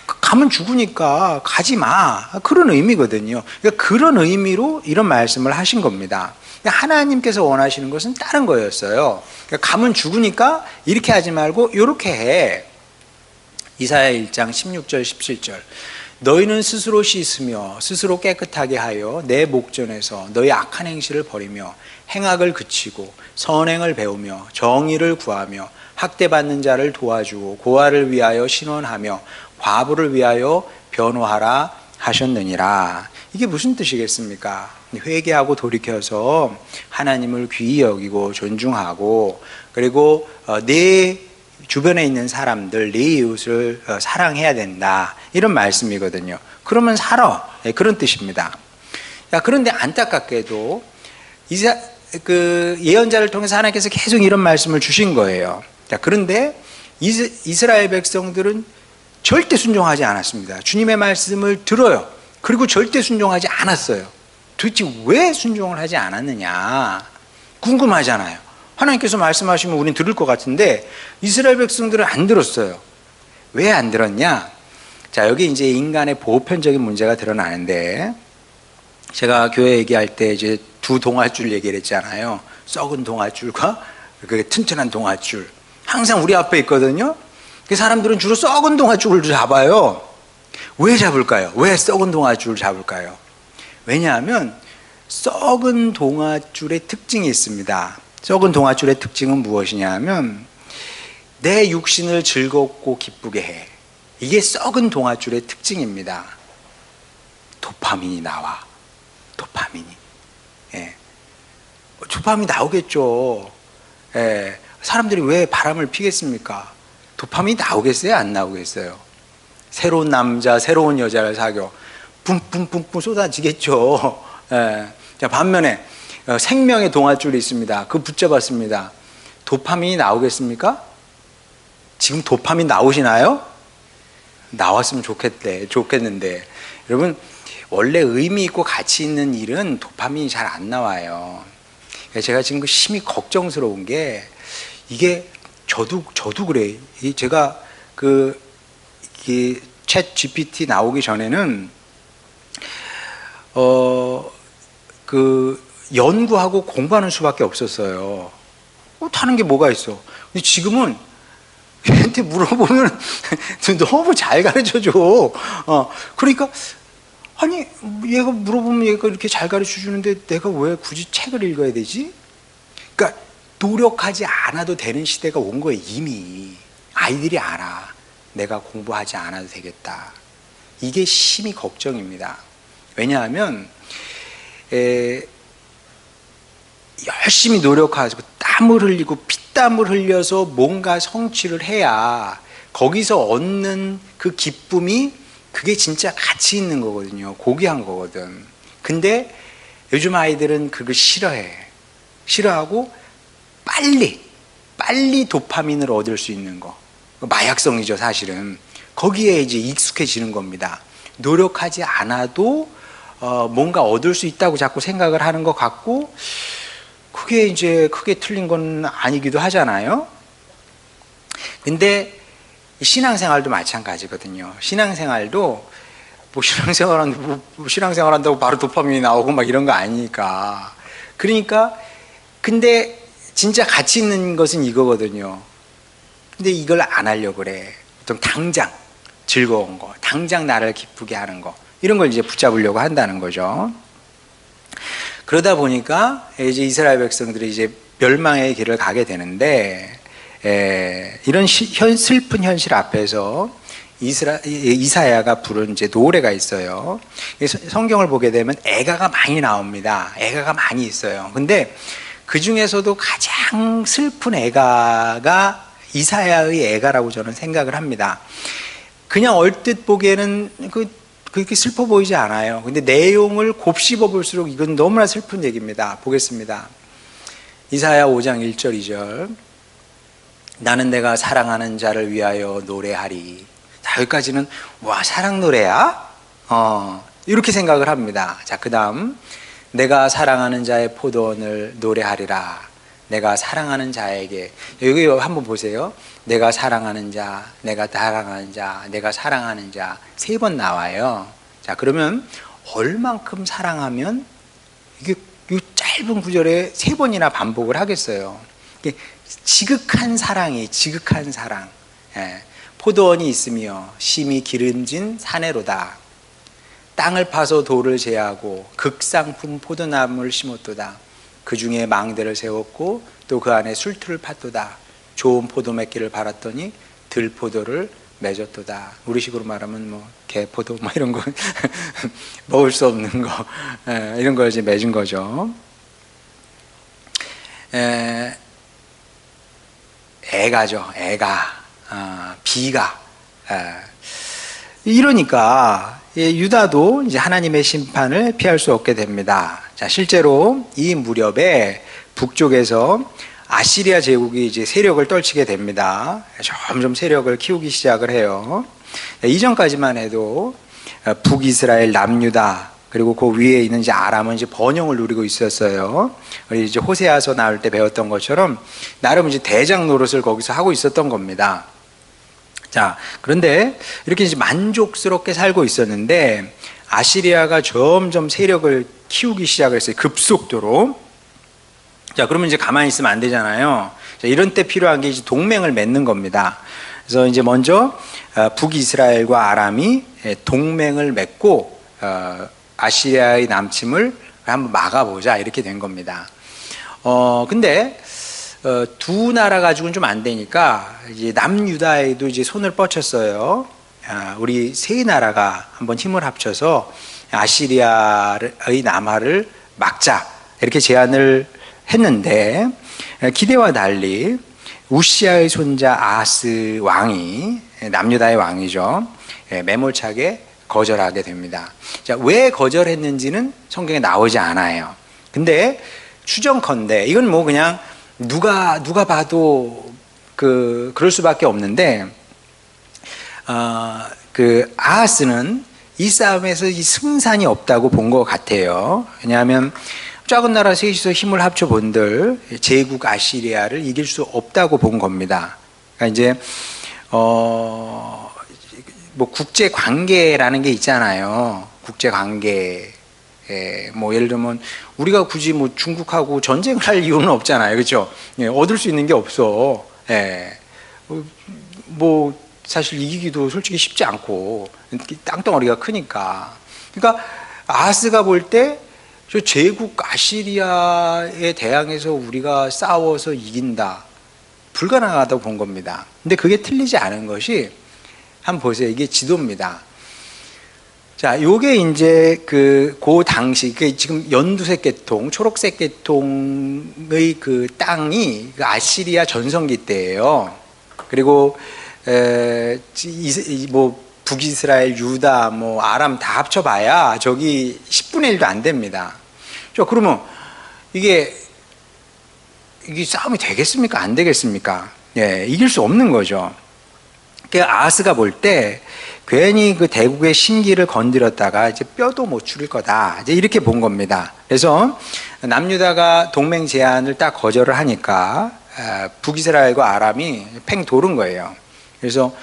가면 죽으니까 가지 마, 그런 의미거든요. 그러니까 그런 의미로 이런 말씀을 하신 겁니다. 하나님께서 원하시는 것은 다른 거였어요. 그러니까 가면 죽으니까 이렇게 하지 말고 이렇게 해. 이사야 1장 16절 17절. 너희는 스스로 씻으며 스스로 깨끗하게 하여 내 목전에서 너희 악한 행실을 버리며 행악을 그치고 선행을 배우며 정의를 구하며 학대받는 자를 도와주고 고아를 위하여 신원하며 과부를 위하여 변호하라 하셨느니라. 이게 무슨 뜻이겠습니까? 회개하고 돌이켜서 하나님을 귀히 여기고 존중하고, 그리고 내 주변에 있는 사람들, 내 이웃을 사랑해야 된다, 이런 말씀이거든요. 그러면 살아, 그런 뜻입니다. 그런데 안타깝게도 예언자를 통해서 하나님께서 계속 이런 말씀을 주신 거예요. 그런데 이스라엘 백성들은 절대 순종하지 않았습니다. 주님의 말씀을 들어요. 그리고 절대 순종하지 않았어요. 도대체 왜 순종을 하지 않았느냐 궁금하잖아요. 하나님께서 말씀하시면 우린 들을 것 같은데 이스라엘 백성들은 안 들었어요. 왜 안 들었냐? 자, 여기 이제 인간의 보편적인 문제가 드러나는데, 제가 교회 얘기할 때 이제 두 동아줄 얘기를 했잖아요. 썩은 동아줄과 그 튼튼한 동아줄. 항상 우리 앞에 있거든요. 그 사람들은 주로 썩은 동아줄을 잡아요. 왜 잡을까요? 왜 썩은 동아줄을 잡을까요? 왜냐하면 썩은 동아줄의 특징이 있습니다. 썩은 동아줄의 특징은 무엇이냐 하면 내 육신을 즐겁고 기쁘게 해. 이게 썩은 동아줄의 특징입니다. 도파민이 나와. 도파민이. 예. 도파민이 나오겠죠. 예. 사람들이 왜 바람을 피겠습니까? 도파민이 나오겠어요? 안 나오겠어요? 새로운 남자, 새로운 여자를 사귀어 뿜뿜뿜뿜 쏟아지겠죠. 예. 자, 반면에 생명의 동아줄이 있습니다. 그거 붙잡았습니다. 도파민이 나오겠습니까? 지금 도파민 나오시나요? 나왔으면 좋겠는데. 여러분, 원래 의미 있고 가치 있는 일은 도파민이 잘 안 나와요. 제가 지금 심히 걱정스러운 게, 이게 저도 그래. 제가 챗 GPT 나오기 전에는 연구하고 공부하는 수밖에 없었어요. 못하는 게 뭐가 있어. 근데 지금은 얘한테 물어보면 너무 잘 가르쳐줘. 그러니까 아니, 얘가 물어보면 얘가 이렇게 잘 가르쳐 주는데 내가 왜 굳이 책을 읽어야 되지? 그러니까 노력하지 않아도 되는 시대가 온 거예요. 이미 아이들이 알아. 내가 공부하지 않아도 되겠다. 이게 심히 걱정입니다. 왜냐하면 열심히 노력하고 땀을 흘리고 피땀을 흘려서 뭔가 성취를 해야 거기서 얻는 그 기쁨이, 그게 진짜 가치 있는 거거든요. 고귀한 거거든. 근데 요즘 아이들은 그걸 싫어하고 빨리 도파민을 얻을 수 있는 거, 마약성이죠 사실은. 거기에 이제 익숙해지는 겁니다. 노력하지 않아도 뭔가 얻을 수 있다고 자꾸 생각을 하는 것 같고, 그게 이제 크게 틀린 건 아니기도 하잖아요. 근데 신앙생활도 마찬가지거든요. 신앙생활도 신앙생활 한다고 바로 도파민이 나오고 막 이런 거 아니니까. 그러니까 근데 진짜 가치 있는 것은 이거거든요. 근데 이걸 안 하려고 그래. 보통 당장 즐거운 거, 당장 나를 기쁘게 하는 거, 이런 걸 이제 붙잡으려고 한다는 거죠. 그러다 보니까 이제 이스라엘 백성들이 이제 멸망의 길을 가게 되는데, 이런 슬픈 현실 앞에서 이사야가 부른 이제 노래가 있어요. 성경을 보게 되면 애가가 많이 나옵니다. 애가가 많이 있어요. 근데 그 중에서도 가장 슬픈 애가가 이사야의 애가라고 저는 생각을 합니다. 그냥 얼뜻 보기에는 그렇게 슬퍼 보이지 않아요. 근데 내용을 곱씹어 볼수록 이건 너무나 슬픈 얘기입니다. 보겠습니다. 이사야 5장 1절 2절. 나는 내가 사랑하는 자를 위하여 노래하리. 자, 여기까지는 와, 사랑 노래야? 이렇게 생각을 합니다. 자, 그 다음, 내가 사랑하는 자의 포도원을 노래하리라. 내가 사랑하는 자에게, 여기 한번 보세요. 내가 사랑하는 자, 내가 사랑하는 자, 내가 사랑하는 자, 3번 나와요. 자, 그러면 얼만큼 사랑하면, 이게 이 짧은 짧은 구절에 3번이나 반복을 하겠어요. 지극한 사랑이 지극한 사랑. 예. 포도원이 있으며 심히 기름진 사내로다. 땅을 파서 돌을 제하고 극상품 포도나무를 심었도다. 그 중에 망대를 세웠고 또 그 안에 술틀을 팠도다. 좋은 포도 맺기를 바랐더니 들포도를 맺었도다. 우리식으로 말하면 뭐 개포도 뭐 이런 거 먹을 수 없는 거 이런 걸 이제 맺은 거죠. 애가죠. 비가. 이러니까 유다도 이제 하나님의 심판을 피할 수 없게 됩니다. 자, 실제로 이 무렵에 북쪽에서 아시리아 제국이 이제 세력을 떨치게 됩니다. 점점 세력을 키우기 시작을 해요. 이전까지만 해도 북이스라엘, 남유다, 그리고 그 위에 있는 이제 아람은 이제 번영을 누리고 있었어요. 우리 이제 호세아서 나올 때 배웠던 것처럼 나름 이제 대장 노릇을 거기서 하고 있었던 겁니다. 자, 그런데 이렇게 이제 만족스럽게 살고 있었는데 아시리아가 점점 세력을 키우기 시작을 했어요. 급속도로. 자, 그러면 이제 가만히 있으면 안 되잖아요. 자, 이런 때 필요한 게 이제 동맹을 맺는 겁니다. 그래서 이제 먼저 북이스라엘과 아람이 동맹을 맺고 아시리아의 남침을 한번 막아보자 이렇게 된 겁니다. 근데 두 나라 가지고는 좀 안 되니까 이제 남유다에도 이제 손을 뻗쳤어요. 우리 세 나라가 한번 힘을 합쳐서 아시리아의 남하를 막자 이렇게 제안을 했는데 기대와 달리 우시아의 손자 아하스 왕이 남유다의 왕이죠. 매몰차게 거절하게 됩니다. 자, 왜 거절했는지는 성경에 나오지 않아요. 근데 추정컨대 이건 뭐 그냥 누가 봐도 그럴 수밖에 없는데 그 아하스는 이 싸움에서 이 승산이 없다고 본 것 같아요. 왜냐하면 작은 나라 셋이서 힘을 합쳐 본들 제국 아시리아를 이길 수 없다고 본 겁니다. 그러니까 이제 뭐 국제 관계라는 게 있잖아요. 국제 관계. 뭐 예를 들면 우리가 굳이 뭐 중국하고 전쟁을 할 이유는 없잖아요. 그렇죠? 얻을 수 있는 게 없어. 뭐 사실 이기기도 솔직히 쉽지 않고 땅덩어리가 크니까. 그러니까 아하스가 볼 때 저 제국 아시리아에 대항해서 우리가 싸워서 이긴다. 불가능하다고 본 겁니다. 근데 그게 틀리지 않은 것이 한번 보세요. 이게 지도입니다. 자, 요게 이제 그 당시, 지금 연두색 계통, 초록색 계통의 그 땅이 그 아시리아 전성기 때예요. 그리고 뭐 북이스라엘, 유다, 뭐 아람 다 합쳐봐야 저기 10분의 1도 안 됩니다. 자, 그러면 이게 싸움이 되겠습니까? 안 되겠습니까? 이길 수 없는 거죠. 그러니까 아하스가 볼 때 괜히 그 대국의 심기를 건드렸다가 이제 뼈도 못 추릴 거다. 이제 이렇게 본 겁니다. 그래서 남유다가 동맹 제안을 딱 거절을 하니까 북이스라엘과 아람이 팽 도른 거예요. 그래서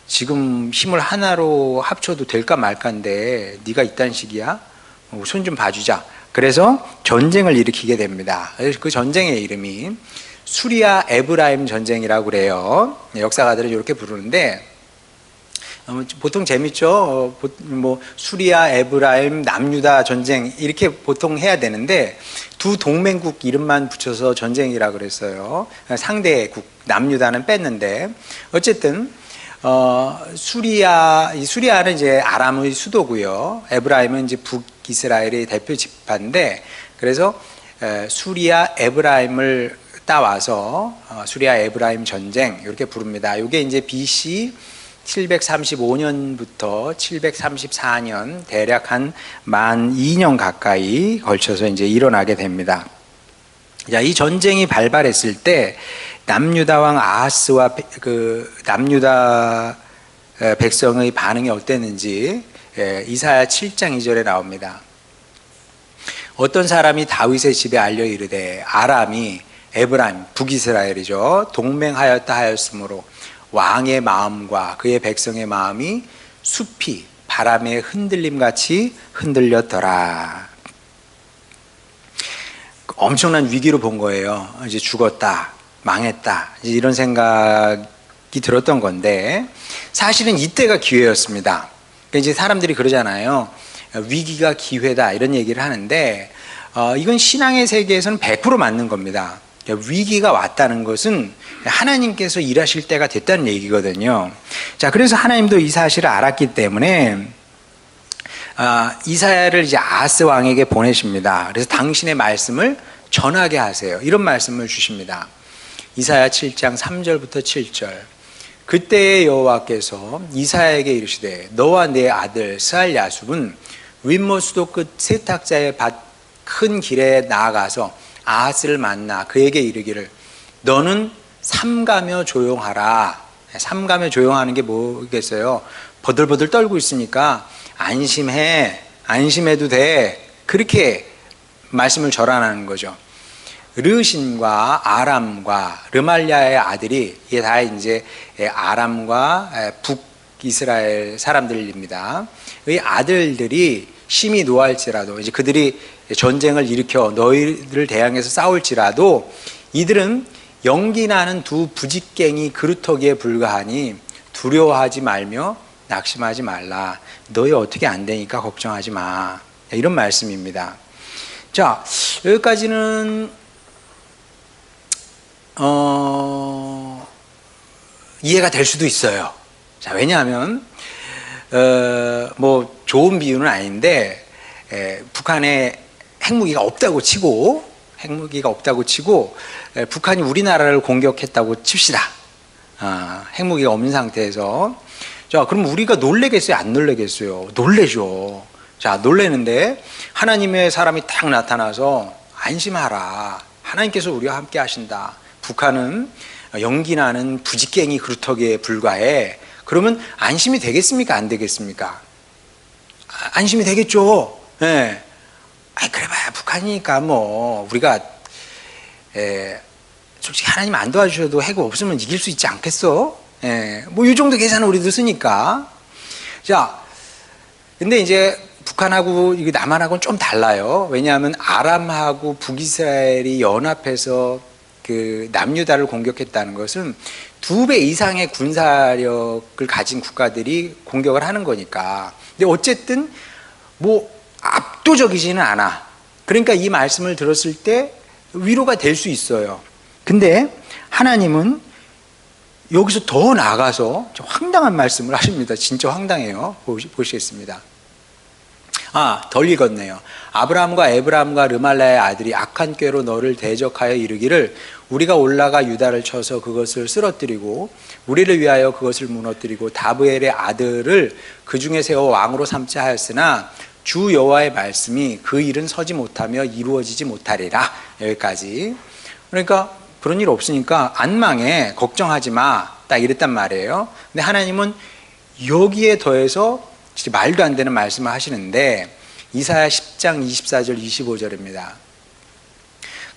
지금 힘을 하나로 합쳐도 될까 말까인데 네가 이딴 식이야? 손 좀 봐주자. 그래서 전쟁을 일으키게 됩니다. 그 전쟁의 이름이 수리아 에브라임 전쟁이라고 그래요. 역사가들은 이렇게 부르는데 보통 재밌죠. 뭐 수리아 에브라임 남유다 전쟁 이렇게 보통 해야 되는데 두 동맹국 이름만 붙여서 전쟁이라고 그랬어요. 상대국 남유다는 뺐는데 어쨌든 수리아는 이제 아람의 수도고요. 에브라임은 이제 북이스라엘의 대표 지파인데 그래서 수리아 에브라임을 따와서 수리아 에브라임 전쟁 이렇게 부릅니다. 이게 이제 BC 735년부터 734년 대략 한 만 2년 가까이 걸쳐서 이제 일어나게 됩니다. 자, 이 전쟁이 발발했을 때 남유다 왕 아하스와 그 남유다 백성의 반응이 어땠는지 이사야 7장 2절에 나옵니다. 어떤 사람이 다윗의 집에 알려 이르되 아람이 에브라임 북이스라엘이죠 동맹하였다 하였으므로 왕의 마음과 그의 백성의 마음이 숲이 바람의 흔들림같이 흔들렸더라. 엄청난 위기로 본 거예요. 이제 죽었다, 망했다, 이제 이런 생각이 들었던 건데, 사실은 이때가 기회였습니다. 그러니까 이제 사람들이 그러잖아요. 위기가 기회다 이런 얘기를 하는데, 이건 신앙의 세계에서는 100% 맞는 겁니다. 위기가 왔다는 것은 하나님께서 일하실 때가 됐다는 얘기거든요. 자, 그래서 하나님도 이 사실을 알았기 때문에 이사야를 이제 아하스 왕에게 보내십니다. 그래서 당신의 말씀을 전하게 하세요. 이런 말씀을 주십니다. 이사야 7장 3절부터 7절. 그때의 여호와께서 이사야에게 이르시되 너와 네 아들 스알 야숲은 윗못 수도 끝 세탁자의 밭 큰 길에 나아가서 아하스를 만나 그에게 이르기를 너는 삼가며 조용하라. 삼가며 조용하는 게 뭐겠어요? 버들버들 떨고 있으니까 안심해, 안심해도 돼. 그렇게 말씀을 전하는 거죠. 르신과 아람과 르말리아의 아들이, 이게 다 이제 아람과 북이스라엘 사람들입니다. 이 아들들이 심히 노할지라도, 이제 그들이 전쟁을 일으켜 너희를 대항해서 싸울지라도 이들은 연기나는 두 부직갱이 그루터기에 불과하니 두려워하지 말며 낙심하지 말라. 너희 어떻게 안 되니까 걱정하지 마. 이런 말씀입니다. 자, 여기까지는 이해가 될 수도 있어요. 자, 왜냐하면 뭐 좋은 비유는 아닌데 북한에 핵무기가 없다고 치고 북한이 우리나라를 공격했다고 칩시다. 핵무기가 없는 상태에서. 자, 그럼 우리가 놀래겠어요? 안 놀래겠어요? 놀래죠. 자, 놀래는데 하나님의 사람이 딱 나타나서 안심하라. 하나님께서 우리와 함께 하신다. 북한은 연기나는 부직갱이 그루터기에 불과해. 그러면 안심이 되겠습니까? 안 되겠습니까? 안심이 되겠죠. 예. 그래봐야 북한이니까 뭐 우리가 솔직히 하나님 안 도와주셔도 핵 없으면 이길 수 있지 않겠어? 뭐 이 정도 계산은 우리도 쓰니까. 자, 근데 이제 북한하고 이게 남한하고는 좀 달라요. 왜냐하면 아람하고 북이스라엘이 연합해서 그 남유다를 공격했다는 것은 2배 이상의 군사력을 가진 국가들이 공격을 하는 거니까. 근데 어쨌든 뭐 압도적이지는 않아. 그러니까 이 말씀을 들었을 때 위로가 될 수 있어요. 근데 하나님은 여기서 더 나아가서 황당한 말씀을 하십니다. 진짜 황당해요. 보시겠습니다. 덜 읽었네요. 아브라함과 에브라함과 르말라의 아들이 악한 꾀로 너를 대적하여 이르기를 우리가 올라가 유다를 쳐서 그것을 쓰러뜨리고 우리를 위하여 그것을 무너뜨리고 다브엘의 아들을 그 중에 세워 왕으로 삼자 하였으나 주 여호와의 말씀이 그 일은 서지 못하며 이루어지지 못하리라. 여기까지. 그러니까 그런 일 없으니까 안 망해, 걱정하지 마, 딱 이랬단 말이에요. 근데 하나님은 여기에 더해서 진짜 말도 안 되는 말씀을 하시는데 이사야 10장 24절 25절입니다.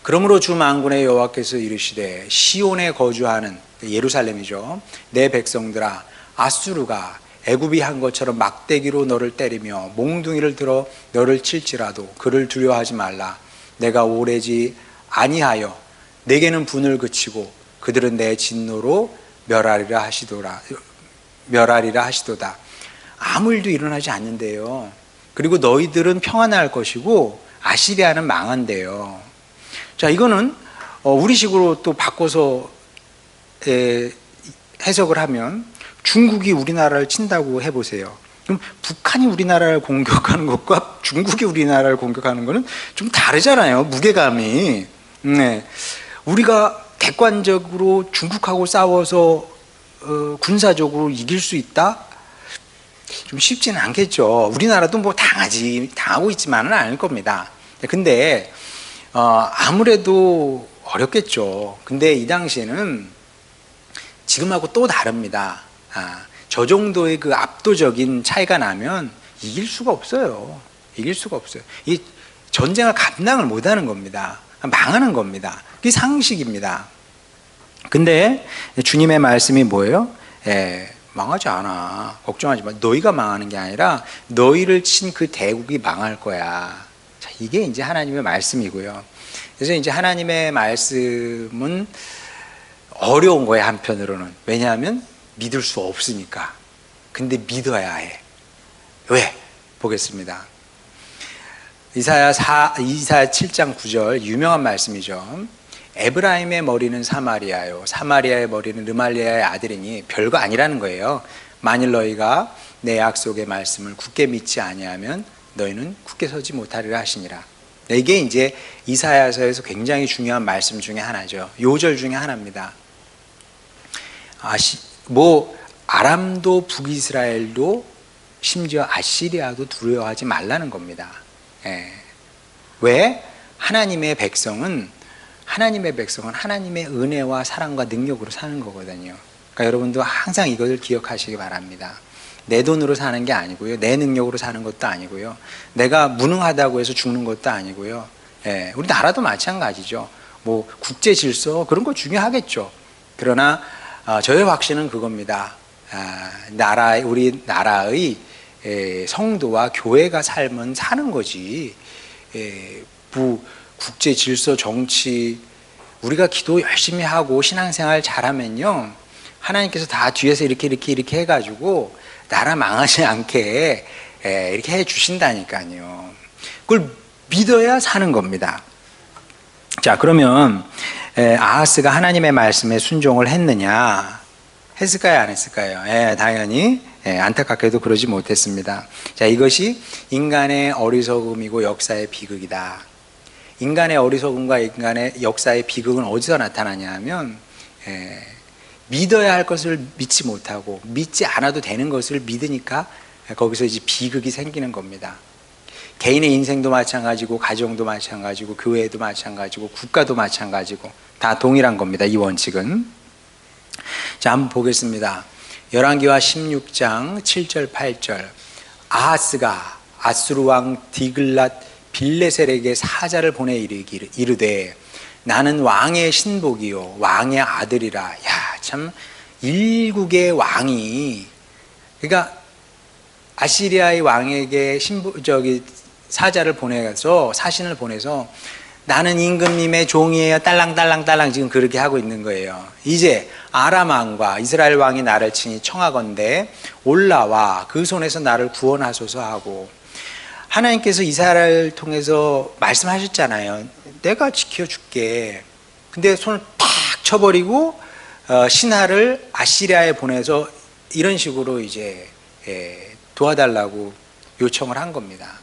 그러므로 주 만군의 여호와께서 이르시되 시온에 거주하는 예루살렘이죠. 내 백성들아, 아수르가 애굽이 한 것처럼 막대기로 너를 때리며 몽둥이를 들어 너를 칠지라도 그를 두려워하지 말라. 내가 오래지 아니하여 내게는 분을 그치고 그들은 내 진노로 멸하리라 하시도다. 아무 일도 일어나지 않는데요. 그리고 너희들은 평안할 것이고 아시리아는 망한대요. 자, 이거는 우리식으로 또 바꿔서 해석을 하면 중국이 우리나라를 친다고 해보세요. 그럼 북한이 우리나라를 공격하는 것과 중국이 우리나라를 공격하는 것은 좀 다르잖아요. 무게감이. 네. 우리가 객관적으로 중국하고 싸워서 군사적으로 이길 수 있다? 좀 쉽지는 않겠죠. 우리나라도 뭐 당하고 있지만은 않을 겁니다. 근데 아무래도 어렵겠죠. 근데 이 당시에는 지금하고 또 다릅니다. 저 정도의 그 압도적인 차이가 나면 이길 수가 없어요. 이길 수가 없어요. 이 전쟁을 감당을 못하는 겁니다. 망하는 겁니다. 그게 상식입니다. 근데 주님의 말씀이 뭐예요? 망하지 않아. 걱정하지 마. 너희가 망하는 게 아니라 너희를 친 그 대국이 망할 거야. 자, 이게 이제 하나님의 말씀이고요. 그래서 이제 하나님의 말씀은 어려운 거예요, 한편으로는. 왜냐하면 믿을 수 없으니까. 근데 믿어야 해. 왜? 보겠습니다. 이사야 7장 9절 유명한 말씀이죠. 에브라임의 머리는 사마리아요, 사마리아의 머리는 르말리아의 아들이니 별거 아니라는 거예요. 만일 너희가 내 약속의 말씀을 굳게 믿지 아니하면 너희는 굳게 서지 못하리라 하시니라. 이게 이제 이사야서에서 굉장히 중요한 말씀 중에 하나죠. 요절 중에 하나입니다. 아람도 북이스라엘도 심지어 아시리아도 두려워하지 말라는 겁니다. 예. 왜? 하나님의 백성은 하나님의 은혜와 사랑과 능력으로 사는 거거든요. 그러니까 여러분도 항상 이것을 기억하시기 바랍니다. 내 돈으로 사는 게 아니고요, 내 능력으로 사는 것도 아니고요, 내가 무능하다고 해서 죽는 것도 아니고요. 예. 우리 나라도 마찬가지죠. 뭐 국제 질서 그런 거 중요하겠죠. 그러나 저의 확신은 그겁니다. 우리 나라의 성도와 교회가 살면 사는 거지. 국제 질서, 정치, 우리가 기도 열심히 하고 신앙생활 잘하면요, 하나님께서 다 뒤에서 이렇게 해가지고 나라 망하지 않게 이렇게 해 주신다니까요. 그걸 믿어야 사는 겁니다. 자, 그러면 아하스가 하나님의 말씀에 순종을 했느냐? 했을까요, 안 했을까요? 당연히 안타깝게도 그러지 못했습니다. 자, 이것이 인간의 어리석음이고 역사의 비극이다. 인간의 어리석음과 인간의 역사의 비극은 어디서 나타나냐 하면 믿어야 할 것을 믿지 못하고 믿지 않아도 되는 것을 믿으니까 거기서 이제 비극이 생기는 겁니다. 개인의 인생도 마찬가지고, 가정도 마찬가지고, 교회도 마찬가지고, 국가도 마찬가지고, 다 동일한 겁니다, 이 원칙은. 자, 한번 보겠습니다. 열왕기하 16장 7절 8절. 아하스가 아수르 왕 디글랏 빌레셀에게 사자를 보내 이르되 나는 왕의 신복이요 왕의 아들이라. 야, 참 일국의 왕이, 그러니까 아시리아의 왕에게 사자를 보내서, 사신을 보내서 나는 임금님의 종이에요, 딸랑딸랑딸랑 지금 그렇게 하고 있는 거예요. 이제 아람 왕과 이스라엘 왕이 나를 친히 청하건대 올라와 그 손에서 나를 구원하소서 하고, 하나님께서 이사야를 통해서 말씀하셨잖아요. 내가 지켜줄게. 근데 손을 탁 쳐버리고 신하를 아시리아에 보내서 이런 식으로 이제 도와달라고 요청을 한 겁니다.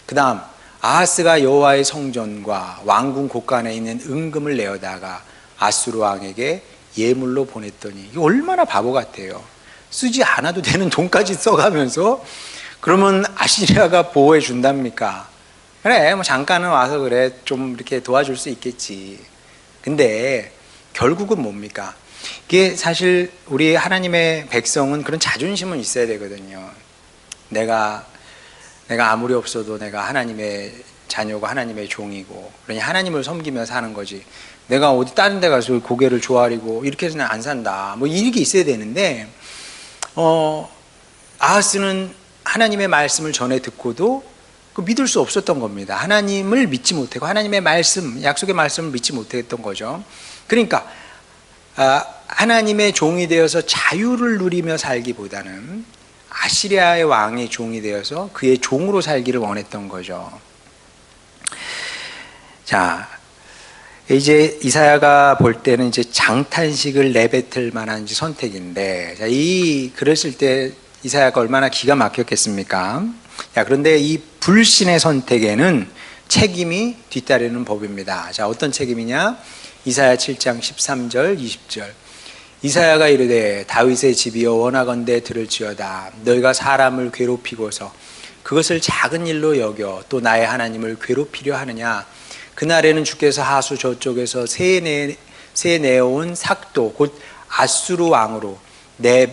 그 다음 아하스가 여호와의 성전과 왕궁 곳간에 있는 은금을 내어다가 아수르 왕에게 예물로 보냈더니, 이거 얼마나 바보 같아요. 쓰지 않아도 되는 돈까지 써가면서 그러면 아시리아가 보호해 준답니까? 그래, 뭐 잠깐은 와서 그래, 좀 이렇게 도와줄 수 있겠지. 근데 결국은 뭡니까? 이게 사실 우리 하나님의 백성은 그런 자존심은 있어야 되거든요. 내가 아무리 없어도 내가 하나님의 자녀고 하나님의 종이고, 그러니 하나님을 섬기며 사는 거지, 내가 어디 다른 데 가서 고개를 조아리고 이렇게 해서는 안 산다, 뭐 이렇게 있어야 되는데, 아하스는 하나님의 말씀을 전해 듣고도 믿을 수 없었던 겁니다. 하나님을 믿지 못하고 하나님의 말씀, 약속의 말씀을 믿지 못했던 거죠. 그러니까 하나님의 종이 되어서 자유를 누리며 살기보다는 아시리아의 왕의 종이 되어서 그의 종으로 살기를 원했던 거죠. 자, 이제 이사야가 볼 때는 이제 장탄식을 내뱉을 만한 선택인데, 자, 그랬을 때 이사야가 얼마나 기가 막혔겠습니까? 자, 그런데 이 불신의 선택에는 책임이 뒤따르는 법입니다. 자, 어떤 책임이냐? 이사야 7장 13절 20절. 이사야가 이르되 다윗의 집이여 원하건대 들을지어다. 너희가 사람을 괴롭히고서 그것을 작은 일로 여겨 또 나의 하나님을 괴롭히려 하느냐? 그날에는 주께서 하수 저쪽에서 새 내어온 삭도 곧 아수르 왕으로 내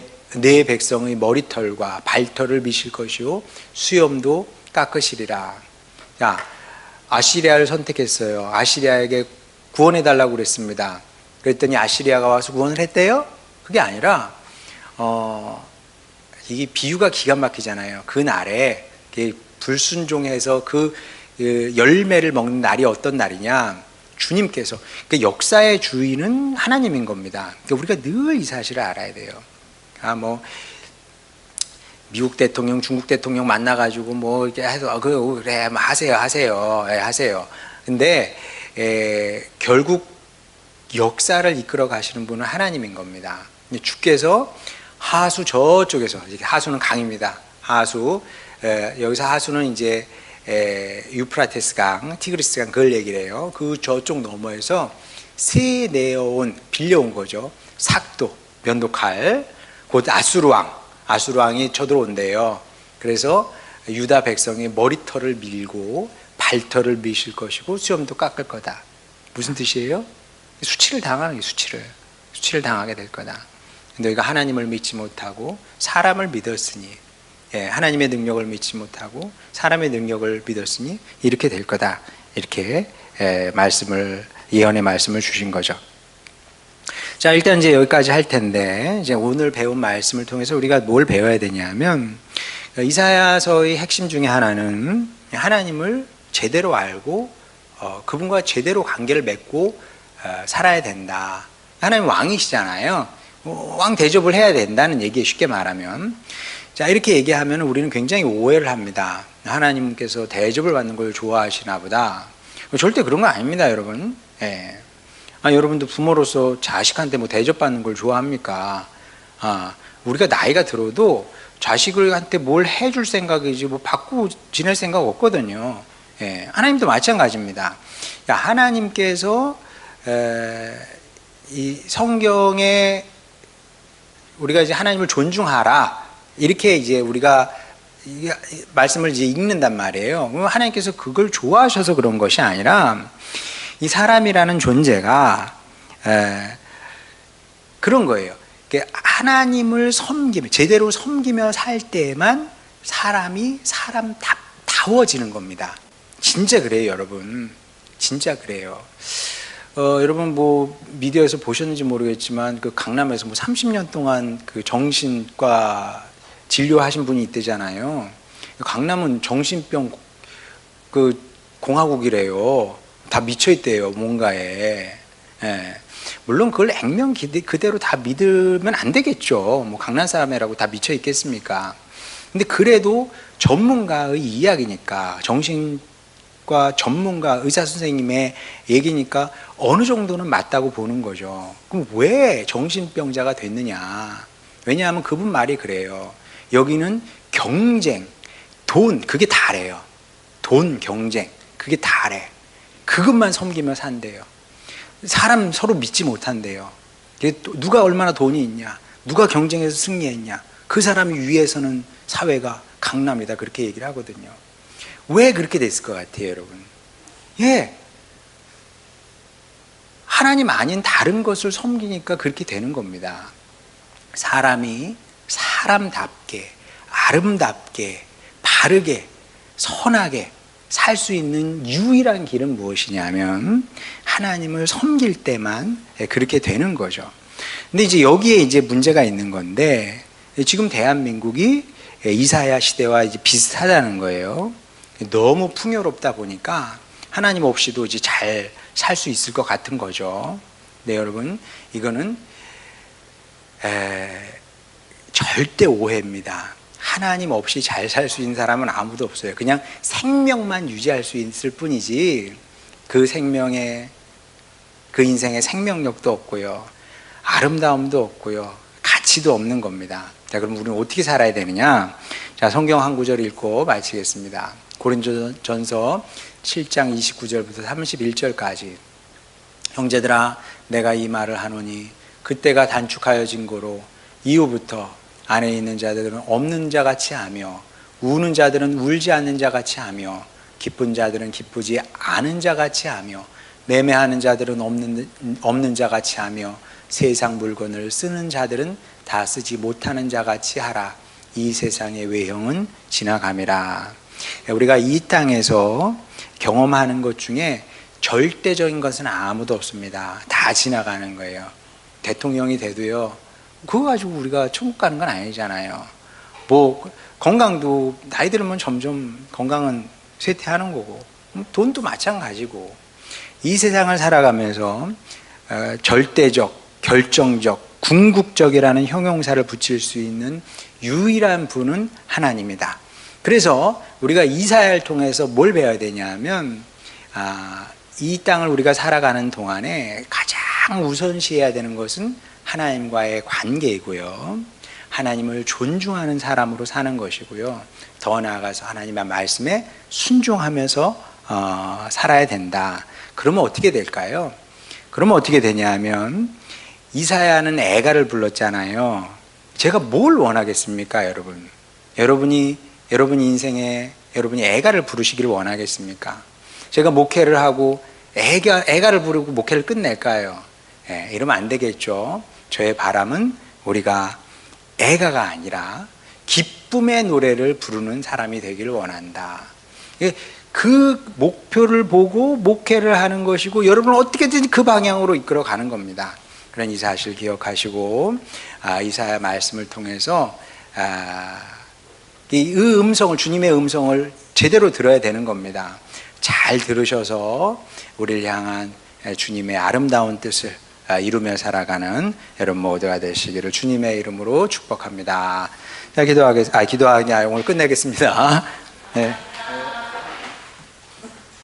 백성의 머리털과 발털을 미실 것이요 수염도 깎으시리라. 자, 아시리아를 선택했어요. 아시리아에게 구원해달라고 그랬습니다. 그랬더니 아시리아가 와서 구원을 했대요? 그게 아니라 이게 비유가 기가 막히잖아요. 그 날에 불순종해서 그 열매를 먹는 날이 어떤 날이냐? 주님께서. 그러니까 역사의 주인은 하나님인 겁니다. 그러니까 우리가 늘 이 사실을 알아야 돼요. 뭐 미국 대통령, 중국 대통령 만나가지고 뭐 이렇게 해서 그래 뭐 하세요. 예, 하세요. 근데 결국 역사를 이끌어 가시는 분은 하나님인 겁니다. 주께서 하수 저쪽에서, 하수는 강입니다. 하수, 여기서 하수는 이제 유프라테스 강, 티그리스 강, 그걸 얘기를 해요. 그 저쪽 너머에서 새 내어온, 빌려온 거죠. 삭도, 면도칼, 곧 아수르왕이 쳐들어온대요. 그래서 유다 백성의 머리털을 밀고 발털을 미실 것이고 수염도 깎을 거다. 무슨 뜻이에요? 수치를 당하게 될 거다. 너희가 하나님을 믿지 못하고 사람을 믿었으니, 하나님의 능력을 믿지 못하고 사람의 능력을 믿었으니 이렇게 될 거다. 이렇게 예언의 말씀을 주신 거죠. 자, 일단 이제 여기까지 할 텐데, 이제 오늘 배운 말씀을 통해서 우리가 뭘 배워야 되냐면, 이사야서의 핵심 중에 하나는 하나님을 제대로 알고 그분과 제대로 관계를 맺고 살아야 된다. 하나님 왕이시잖아요. 왕 대접을 해야 된다는 얘기에 쉽게 말하면. 자, 이렇게 얘기하면 우리는 굉장히 오해를 합니다. 하나님께서 대접을 받는 걸 좋아하시나 보다. 절대 그런 거 아닙니다, 여러분. 여러분도 부모로서 자식한테 뭐 대접받는 걸 좋아합니까? 우리가 나이가 들어도 자식한테 뭘 해줄 생각이지 뭐 받고 지낼 생각 없거든요. 하나님도 마찬가지입니다. 하나님께서 이 성경에 우리가 이제 하나님을 존중하라, 이렇게 이제 우리가 말씀을 이제 읽는단 말이에요. 그럼 하나님께서 그걸 좋아하셔서 그런 것이 아니라 이 사람이라는 존재가 그런 거예요. 하나님을 제대로 섬기며 살 때만 사람이 사람다워지는 겁니다. 진짜 그래요, 여러분. 진짜 그래요. 여러분 뭐 미디어에서 보셨는지 모르겠지만 그 강남에서 뭐 30년 동안 그 정신과 진료하신 분이 있대잖아요. 강남은 정신병 그 공화국이래요. 다 미쳐 있대요, 뭔가에. 물론 그걸 액면 그대로 다 믿으면 안 되겠죠. 뭐 강남 사람이라고 다 미쳐 있겠습니까? 근데 그래도 전문가의 이야기니까, 정신과 전문가 의사 선생님의 얘기니까 어느 정도는 맞다고 보는 거죠. 그럼 왜 정신병자가 됐느냐? 왜냐하면 그분 말이 그래요. 여기는 경쟁, 돈, 그게 다래요. 돈, 경쟁, 그게 다래. 그것만 섬기며 산대요. 사람 서로 믿지 못한대요. 누가 얼마나 돈이 있냐, 누가 경쟁에서 승리했냐, 그 사람이 위에서는 사회가 강남이다, 그렇게 얘기를 하거든요. 왜 그렇게 됐을 것 같아요, 여러분? 하나님 아닌 다른 것을 섬기니까 그렇게 되는 겁니다. 사람이 사람답게, 아름답게, 바르게, 선하게 살 수 있는 유일한 길은 무엇이냐면 하나님을 섬길 때만 그렇게 되는 거죠. 근데 이제 여기에 이제 문제가 있는 건데, 지금 대한민국이 이사야 시대와 이제 비슷하다는 거예요. 너무 풍요롭다 보니까 하나님 없이도 이제 잘 살 수 있을 것 같은 거죠. 네, 여러분, 이거는 절대 오해입니다. 하나님 없이 잘 살 수 있는 사람은 아무도 없어요. 그냥 생명만 유지할 수 있을 뿐이지 그 생명에, 그 인생에 생명력도 없고요, 아름다움도 없고요, 가치도 없는 겁니다. 자, 그럼 우리는 어떻게 살아야 되느냐? 자, 성경 한 구절 읽고 마치겠습니다. 고린도전서 7장 29절부터 31절까지. 형제들아, 내가 이 말을 하노니 그때가 단축하여진 고로 이후부터 안에 있는 자들은 없는 자같이 하며, 우는 자들은 울지 않는 자같이 하며, 기쁜 자들은 기쁘지 않은 자같이 하며, 매매하는 자들은 없는 자같이 하며, 세상 물건을 쓰는 자들은 다 쓰지 못하는 자같이 하라. 이 세상의 외형은 지나감이라. 우리가 이 땅에서 경험하는 것 중에 절대적인 것은 아무도 없습니다. 다 지나가는 거예요. 대통령이 돼도요, 그거 가지고 우리가 천국 가는 건 아니잖아요. 뭐 건강도 나이 들으면 점점 건강은 쇠퇴하는 거고, 돈도 마찬가지고. 이 세상을 살아가면서 절대적, 결정적, 궁극적이라는 형용사를 붙일 수 있는 유일한 분은 하나님이다. 그래서 우리가 이사야를 통해서 뭘 배워야 되냐면 이 땅을 우리가 살아가는 동안에 가장 우선시해야 되는 것은 하나님과의 관계이고요, 하나님을 존중하는 사람으로 사는 것이고요, 더 나아가서 하나님의 말씀에 순종하면서 살아야 된다. 그러면 어떻게 될까요? 그러면 어떻게 되냐면 이사야는 애가를 불렀잖아요. 제가 뭘 원하겠습니까, 여러분? 여러분이 인생에 여러분이 애가를 부르시기를 원하겠습니까? 제가 목회를 하고 애가를 부르고 목회를 끝낼까요? 이러면 안 되겠죠. 저의 바람은 우리가 애가가 아니라 기쁨의 노래를 부르는 사람이 되기를 원한다. 그 목표를 보고 목회를 하는 것이고, 여러분은 어떻게든 그 방향으로 이끌어 가는 겁니다. 그런 이 사실 기억하시고 이사야 말씀을 통해서 이 음성을, 주님의 음성을 제대로 들어야 되는 겁니다. 잘 들으셔서 우리를 향한 주님의 아름다운 뜻을 이루며 살아가는 여러분 모두가 되시기를 주님의 이름으로 축복합니다. 자, 기도하겠습니다. 오늘 끝내겠습니다. 네.